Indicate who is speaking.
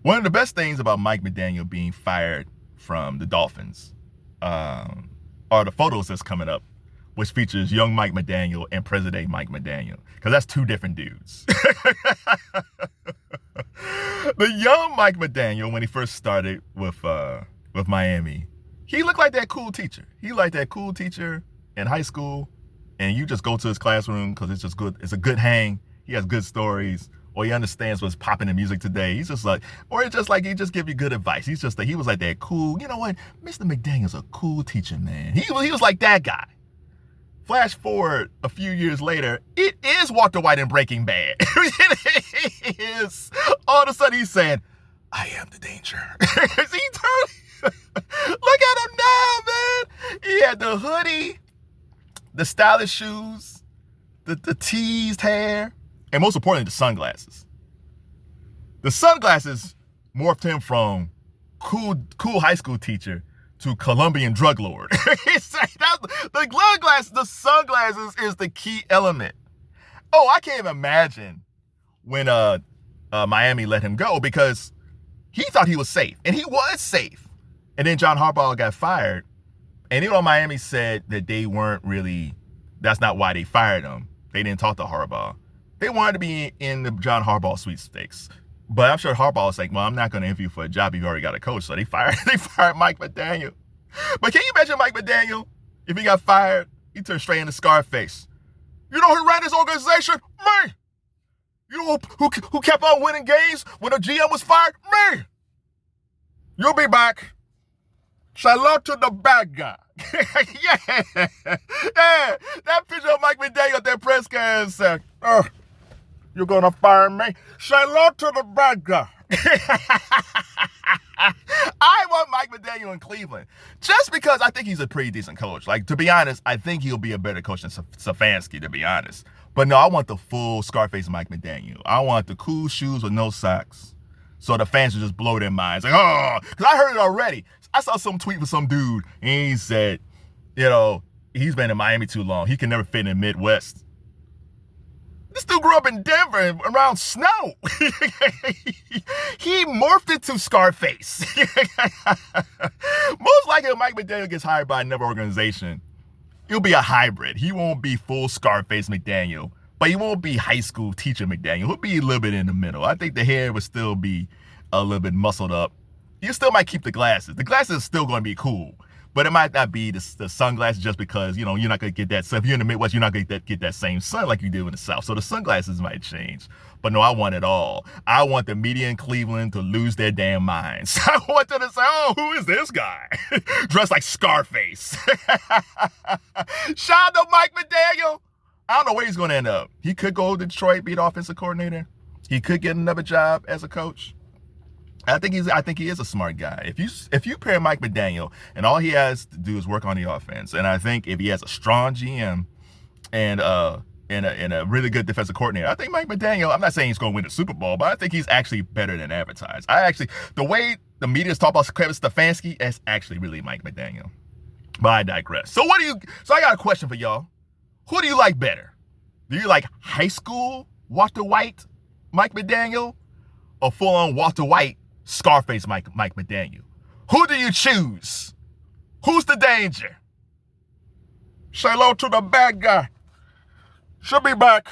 Speaker 1: One of the best things about Mike McDaniel being fired from the Dolphins are the photos that's coming up, which features young Mike McDaniel and present-day Mike McDaniel, because that's two different dudes. The young Mike McDaniel, when he first started with Miami, he looked like that cool teacher. He like that cool teacher in high school, and you just go to his classroom because it's just good. It's a good hang. He has good stories, or he understands what's popping in music today. He's just like, or it's just like he just give you good advice. He's just like, he was like that cool. You know what? Mr. McDaniel's a cool teacher, man. He was like that guy. Flash forward a few years later, it is Walter White in Breaking Bad. It is. All of a sudden he's saying, I am the danger. Look at him now, man. He had the hoodie, the stylish shoes, the teased hair, and most importantly, the sunglasses. The sunglasses morphed him from cool high school teacher to Colombian drug lord. The sunglasses is the key element. Oh, I can't even imagine when Miami let him go, because he thought he was safe, and he was safe. And then John Harbaugh got fired, and even though Miami said that they weren't really, that's not why they fired him. They didn't talk to Harbaugh. They wanted to be in the John Harbaugh sweepstakes. But I'm sure Harbaugh was like, well, I'm not going to interview for a job. You've already got a coach. So they fired Mike McDaniel. But can you imagine Mike McDaniel, if he got fired, he turned straight into Scarface. You know who ran this organization? Me. You know who kept on winning games when the GM was fired? Me. You'll be back. Salute to the bad guy. Yeah. That picture of Mike McDaniel at that press conference said, oh, you're going to fire me? Salute to the bad guy. I want Mike McDaniel in Cleveland just because I think he's a pretty decent coach. Like, to be honest, I think he'll be a better coach than Stefanski, to be honest. But no, I want the full Scarface Mike McDaniel. I want the cool shoes with no socks, so the fans will just blow their minds. Like, oh, because I heard it already. I saw some tweet with some dude, and he said, you know, he's been in Miami too long. He can never fit in the Midwest. This dude grew up in Denver around snow. He morphed into Scarface. Most likely, if Mike McDaniel gets hired by another organization, he'll be a hybrid. He won't be full Scarface McDaniel, but he won't be high school teacher McDaniel. He'll be a little bit in the middle. I think the hair would still be a little bit muscled up. You still might keep the glasses. The glasses are still going to be cool, but it might not be the sunglasses, just because, you know, you're not going to get that. So if you're in the Midwest, you're not going to get that same sun like you do in the South. So the sunglasses might change. But no, I want it all. I want the media in Cleveland to lose their damn minds. I want them to say, oh, who is this guy? Dressed like Scarface. Shout out to Mike McDaniel. I don't know where he's going to end up. He could go to Detroit, be the offensive coordinator. He could get another job as a coach. I think he is a smart guy. If you pair Mike McDaniel and all he has to do is work on the offense, and I think if he has a strong GM and a really good defensive coordinator, I think Mike McDaniel, I'm not saying he's going to win the Super Bowl, but I think he's actually better than advertised. The way the media's talk about Kevin Stefanski, that's actually really Mike McDaniel. But I digress. So I got a question for y'all. Who do you like better? Do you like high school Walter White, Mike McDaniel, or full-on Walter White, Scarface Mike McDaniel? Who do you choose? Who's the danger? Say hello to the bad guy. She'll be back.